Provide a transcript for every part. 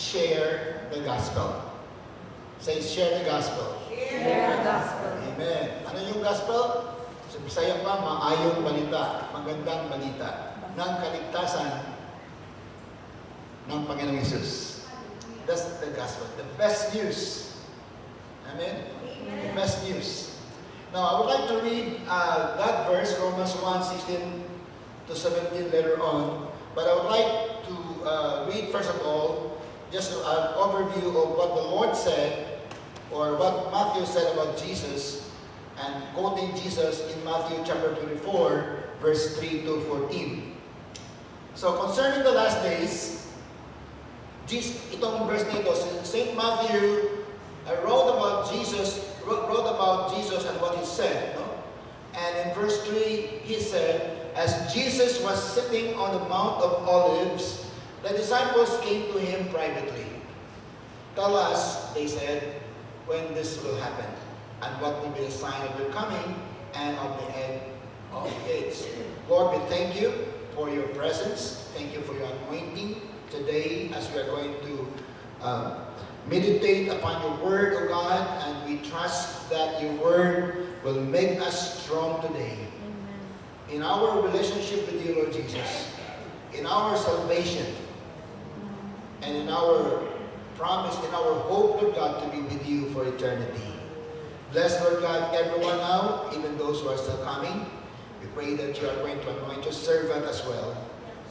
share the gospel. Say, share the gospel. Share the gospel. Amen. Ano yung gospel? Sa Bisaya pa, maayong balita, magandang balita ng kaligtasan ng Panginoong Hesus. That's the gospel. The best news. Amen? The best news. Now, I would like to read that verse, Romans 1:16 to 17 later on. But I would like to read, first of all, just an overview of what the Lord said, or what Matthew said about Jesus, and quoting Jesus in Matthew chapter 24, verse 3 to 14. So, concerning the last days, itong verse na ito, St. Matthew wrote about Jesus and what he said. No? And in verse 3, he said, as Jesus was sitting on the Mount of Olives, the disciples came to him privately. Tell us, they said, when this will happen, and what will be the sign of your coming and of the end of the age. Lord, we thank you for your presence. Thank you for your anointing today as we are going to meditate upon your word, O God, and we trust that your word will make us strong today. In our relationship with you, Lord Jesus, in our salvation, and in our promise, in our hope, Lord God, to be with you for eternity. Bless, Lord God, everyone now, even those who are still coming. We pray that you are going to anoint your servant as well.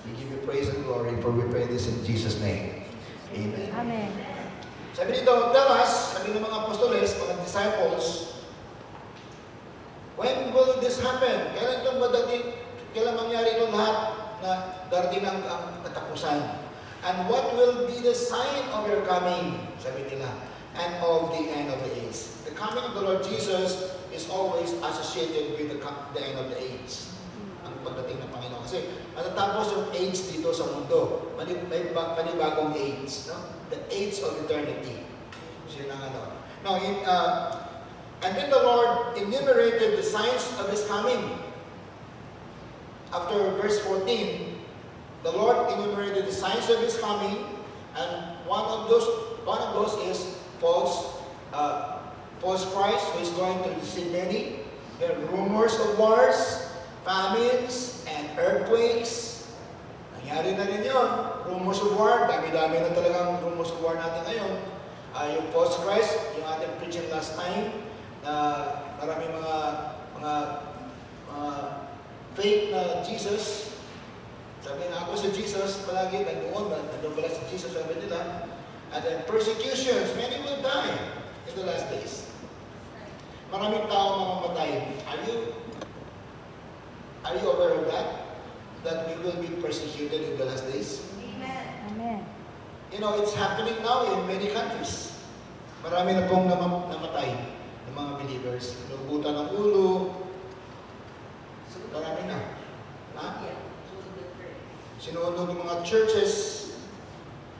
We give you praise and glory, for we pray this in Jesus' name. Amen. Amen. Sabi dito, tell us, sabi ng mga apostoles, mga disciples, when will this happen? Kailan itong madating, kailan mangyari itong lahat na darating ang katapusan? And what will be the sign of your coming? Sabi nila, and of the end of the age. The coming of the Lord Jesus is always associated with the end of the age. Ang pagdating ng Panginoon. Kasi matatapos yung age dito sa mundo. May panibagong age. No? The age of eternity. So yun ang ano. Now, and then the Lord enumerated the signs of His coming. After verse 14, the Lord enumerated the signs of His coming, and one of those is false Christ, who is going to deceive many. There are rumors of wars, famines, and earthquakes. Nangyari na rin yun. Rumors of war, dami-dami na talagang rumors of war natin ngayon. Yung false Christ, yung ating preaching last time, na maraming mga fake na Jesus. Sabi nga ako sa Jesus, palagi nandun pala si Jesus, sabi nila. And then persecutions, many will die in the last days. Maraming tao mamamatay. Are you aware of that? That we will be persecuted in the last days? Amen. You know, it's happening now in many countries. Marami na pong namatay ng mga believers. Inugutan ng ulo. Marami na. Ha? Sinuunod ng mga churches.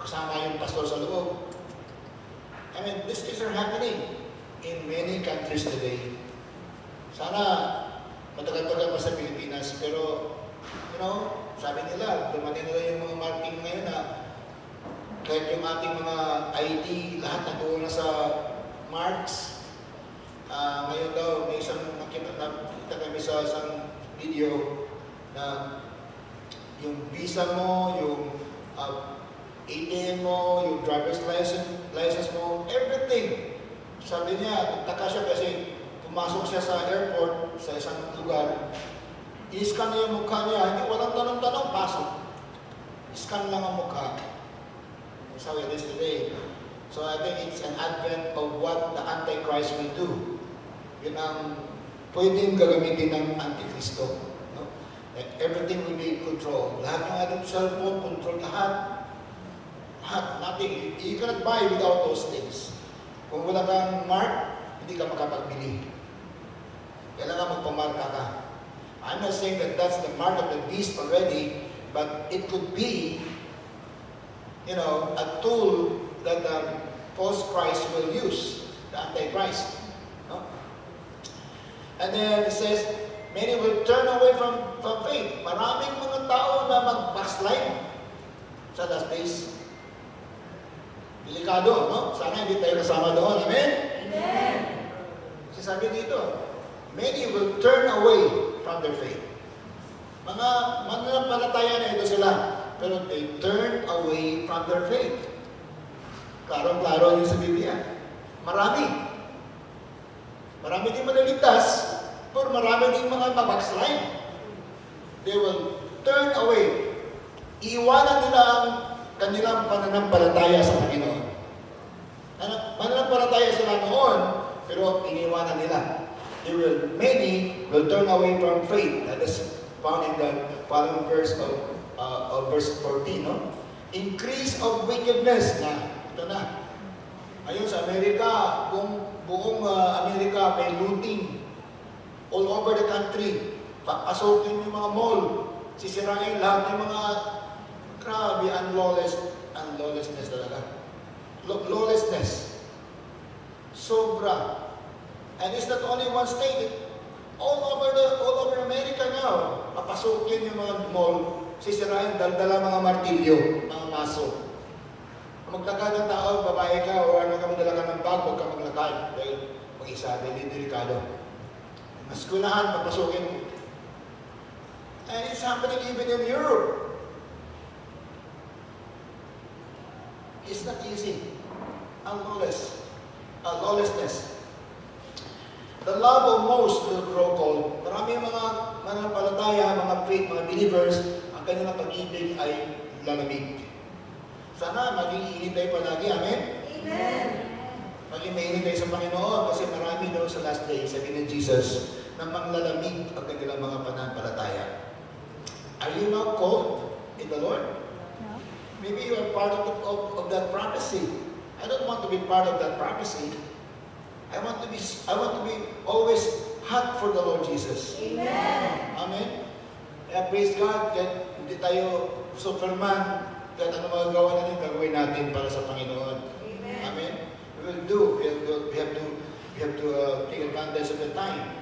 Kasama yung pastor sa loob. I mean, these things are happening in many countries today. Sana matagal-tagal pa sa Pilipinas, pero, you know, sabi nila, dumating nila yung mga marketing ngayon na kahit yung ating mga IT, lahat nagtuon na sa marks. Ngayon daw, may isang nakita kami sa isang video na yung visa mo, yung ATM mo, yung driver's license mo, everything. Sabi niya, nagtaka siya kasi pumasok siya sa airport, sa isang lugar, i-scan niya yung mukha niya, hindi walang tanong-tanong, pasok. I-scan lang ang mukha. That's how it is today. So I think it's an advent of what the Antichrist will do. Yun ang pwedeng gagamitin ng Antikristo. No? Like everything will be controlled. Lahat ng ating cellphone, control lahat. Nothing. You cannot buy without those things. Kung wala kang mark, hindi ka makapagbili. Kailangan magpamarka ka. I'm not saying that that's the mark of the beast already, but it could be, you know, a tool that the false Christ will use, the Antichrist. No? And then it says, many will turn away from faith. Maraming mga tao na mag-backslide sa last days. Delikado, no? Sana hindi tayo kasama doon. Amen? Amen. Kasi sabi dito, many will turn away from their faith. Mga mananampalataya na ito sila, pero they turn away from their faith. Klarong-klaro yun sa Biblia. Marami. Marami din maliligtas, pero marami din mga backslide. They will turn away. Iiwanan nila ang kanilang pananampalataya sa Panginoon. Pananampalataya sila noon, pero iniwanan nila. Many will turn away from faith. That is found in the following verse of verse 14. No? Increase of wickedness. Ito na. Ayun sa Amerika, buong Amerika may looting all over the country. Papasokin yung mga mall. Sisirain lahat ng mga grabe, unlawlessness talaga. Lawlessness. Sobra. And it's not only one state. All over America now. Papasukin yung mga mall. Sisirain, daldala mga martilyo, mga maso. Maglakad ng tao, babae ka, o ano ka magdala ka ng bag, huwag ka maglakad. Dahil mag-isa, delikado. Maskunahan, papasukin. And it's happening even in Europe. It's not easy. Lawlessness. The love of most will grow cold. Marami yung mga mananampalataya, mga faith, mga believers, ang kanilang pag-ibig ay lalamig. Sana maging init tayo palagi. Amen? Amen. Maging mainit tayo sa Panginoon kasi marami daw sa last day, sabi ni Jesus, na manglalamig ang kanilang mga pananampalataya. Are you now cold in the Lord? No. Maybe you are part of that prophecy. I don't want to be part of that prophecy. I want to be always hot for the Lord Jesus. Amen. Amen. Kaya praise God, kahit hindi tayo Superman, kahit ano magagawa natin, gagawin natin para sa Panginoon. Amen. Amen. We will do. We have to take advantage of the time.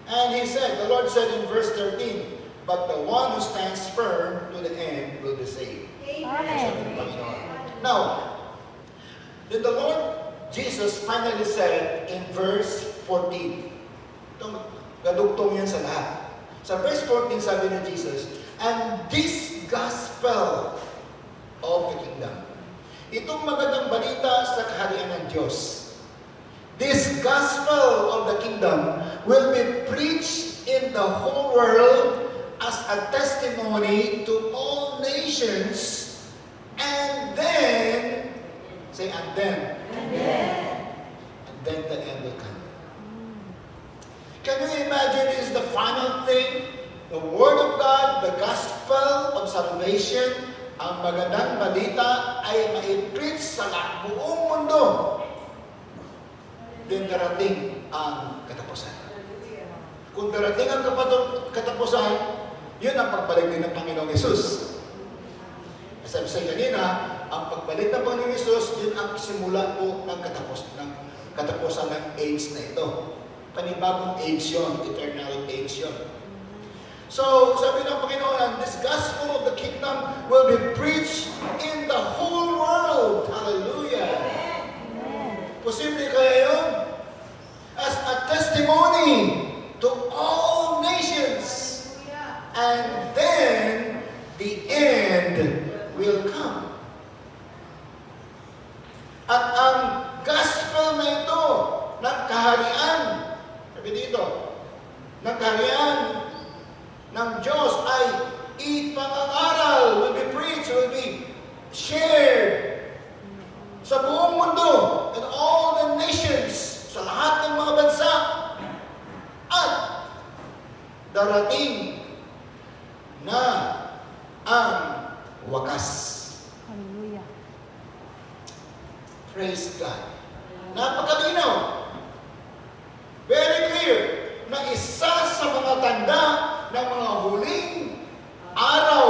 And he said, the Lord said in verse 13, but the one who stands firm to the end will be saved. Amen. Sabi ng Panginoon. Now, then the Lord Jesus finally said in verse 14, itong gadugtong yan sa lahat. Sa verse 14 sabi ni Jesus, and this gospel of the kingdom. Itong magandang balita sa kaharian ng Diyos. This gospel of the kingdom will be preached in the whole world as a testimony to all nations, and then, say, and then the end will come. Can you imagine this is the final thing? The Word of God, the gospel of salvation, ang magandang balita ay mai-preach sa buong mundo. Then darating ang katapusan. Kung darating ang katapusan, yun ang pagbalik din ng Panginoong Hesus. As I've said kanina, ang pagbalik ng Panginoong Hesus, yun ang simula po ng katapusan ng age na ito. Panibagong age yun, eternal age yun. So, sabi ng Panginoon, this gospel of the kingdom will be preached in the whole world. Hallelujah. Amen. Posible kaya yun? As a testimony to all nations. And then, the end will come. At ang gospel na ito, ng kaharian, sabi dito, ng kaharian ng Diyos ay ipangangaral, will be preached, will be shared sa buong mundo and all the nations, sa lahat ng mga bansa. At darating na ang wakas. Hallelujah. Praise God. Napakalinaw. Very clear na isa sa mga tanda ng mga huling araw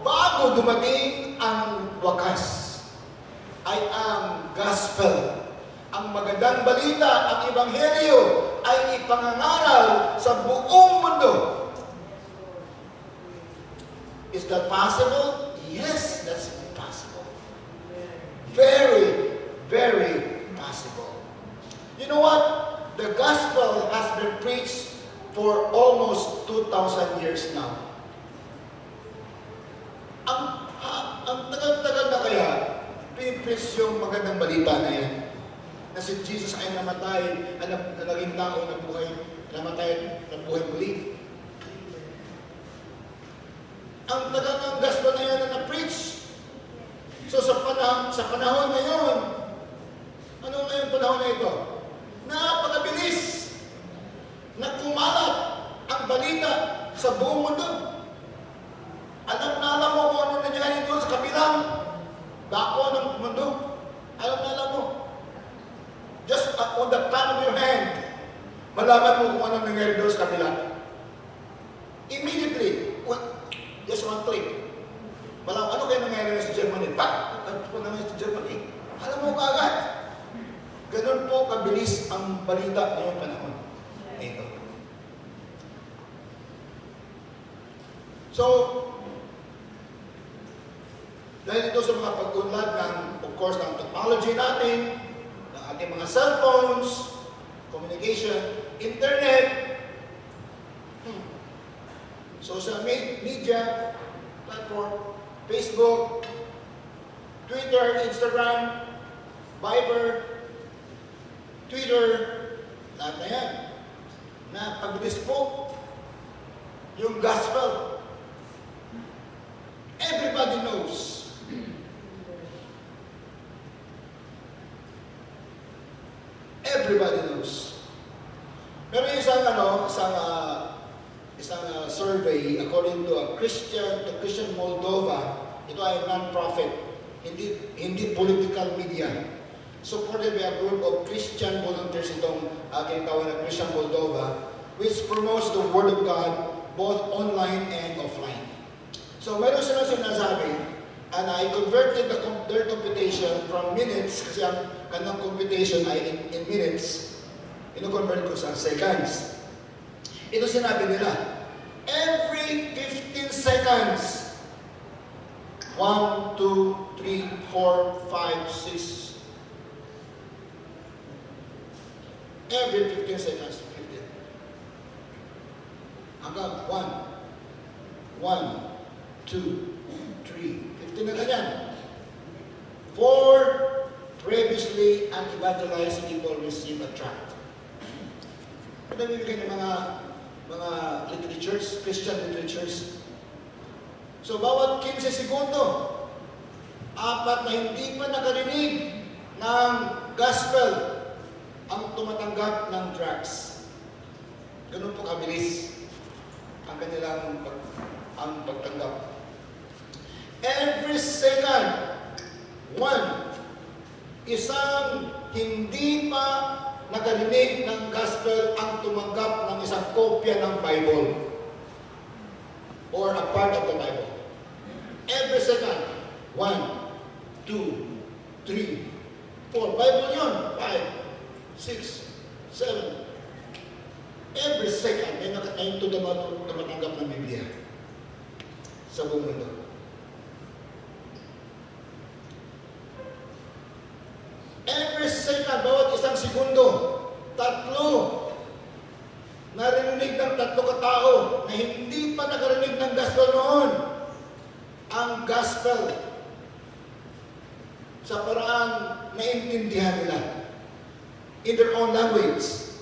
bago dumating ang wakas ay ang gospel. Ang magandang balita, ang ebanghelyo ay ipangangaral sa buong mundo. Is that possible? Yes, that's possible. Very, very possible. You know what? The gospel has been preached for almost 2,000 years now. Ang tagal-tagal na kaya, pinipreach yung magandang balita na yan. Na si Jesus ay namatay, na naging tao na buhay, namatay, na buhay muli. Ang tagal ng gospel na yan na na-preach. So sa panahon ngayon, ano ngayong panahon na ito? Napakabilis na kumalat ang balita sa buong mundo. Alam mo kung ano nangyari doon sa kabilang dako ng mundo. Alam mo. Just on the palm of your hand, malaman mo kung ano nangyari doon sa kabila. Immediately, just one click. Malaman, ano kaya nangyari sa Germany? Ano po nangyari sa Germany? Alam mo kaagad. Ganun po kabilis ang balita ngayong panahon. Ito. So, dahil ito sa mga pag-unlad ng, of course, ng technology natin, ng ating mga cellphones, communication, internet, social media, platform, Facebook, Twitter, Instagram, Viber, Twitter, lahat na yan. Na pagbilis po yung gospel. Everybody knows. Everybody knows. Pero isang survey according to Christian Moldova, ito ay non-profit, hindi political media. Supported by a group of Christian volunteers itong tinatawag na Christian Moldova, which promotes the Word of God both online and offline. So meron silang sinasabi, and I converted their computation from minutes, kasi ang kanilang computation ay in minutes, ino-convert ko sa seconds. Ito sinabi nila, every 15 seconds, 1, 2, 3, 4, 5, 6, every 15 seconds, 15. Hanggang 1, 2, 3, 15 na ganyan. 4 previously unevangelized people receive a tract. Ano bibigyan ng mga literatures, Christian literatures? So, bawat 15 segundo, 4 na hindi pa nakarinig ng gospel ang tumatanggap ng tracts. Ganun po kabilis ang kanilang pagtanggap. Every second, 1, isang hindi pa nakarinig ng gospel ang tumanggap ng isang kopya ng Bible or a part of the Bible. Every second, 1, 2, 3, 4. Bible yun. 5, 6, 7. Every second, may tumatanggap ng Biblia sa buong mundo. Every second, bawat isang segundo, 3 narinig ng 3 katao na hindi pa nakarinig ng gospel noon. Ang gospel sa paraang naintindihan nila in their own language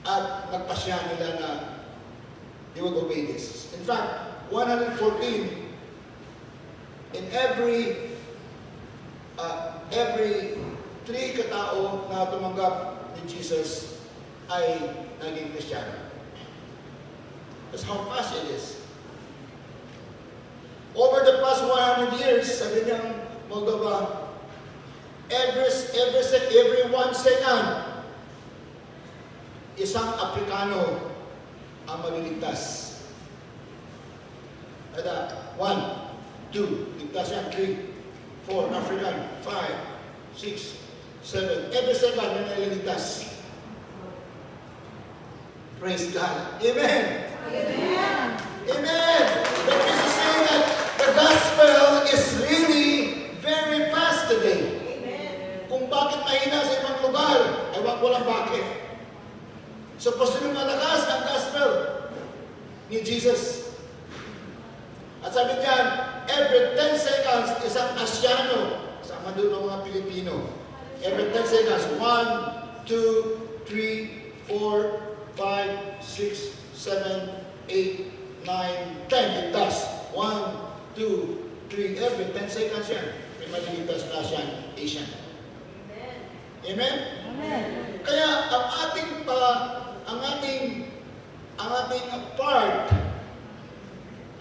at nagpasya nila na they would obey this. In fact, 114 in every 3 katao na tumanggap ni Jesus ay naging Kristiyano. That's how fast it is. Over the past 100 years, sabi niyang Moldova, every 1 second, isang Aprikano ang maliligtas. Ada, 1, 2, ligtas yan, 3, 4, African, 5, 6, 7. Every second, may naliligtas. Praise God. Amen. Amen. Amen. But this is saying that the gospel is really very fast today. Kung bakit mahina sa ibang lugar, ewan ko lang bakit. Supposed to be malakas ang gospel ni Jesus. At sabi niyan, every 10 seconds, isang Asyano, sama doon ng mga Pilipino. Every 10 seconds, 1, 2, 3, 4, 5, 6, 7, 8, 9, 10. It does. 1, 2, 3. Every 10 seconds yan. May malilipas na siya, Asian. Amen? Amen. Kaya ang ating part,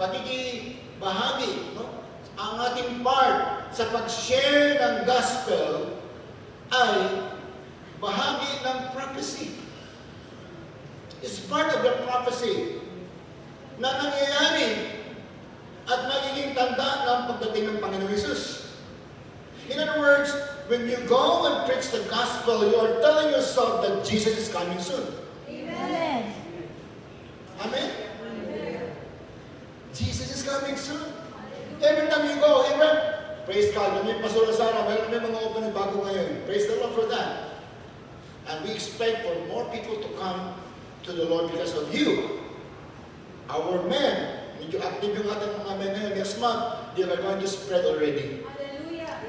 pagkikibahagi, no? Ang ating part sa pag-share ng gospel ay bahagi ng prophecy. It's part of the prophecy na nangyayari at magiging tanda ng pagdating ng Panginoong Hesus. In other words, when you go and preach the gospel, you are telling yourself that Jesus is coming soon. Amen. Amen? Jesus is coming soon. Every time you go, even, praise God, may Pastor Sara, mayroon may mga open na bago ngayon. Praise the Lord for that. And we expect for more people to come to the Lord because of you. Our men, medyo active yung ating mga men ngayon. Next month, they are going to spread already.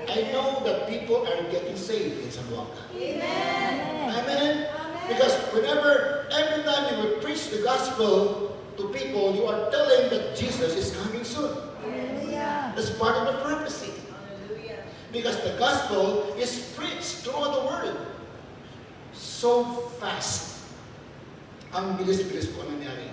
I know that people are getting saved in Zamboanga. Amen. Amen? Because every time you will preach the gospel to people, you are telling that Jesus is coming soon. Hallelujah. That's part of the prophecy. Because the gospel is preached throughout the world. So fast. Ang bilis-bilis po nangyari.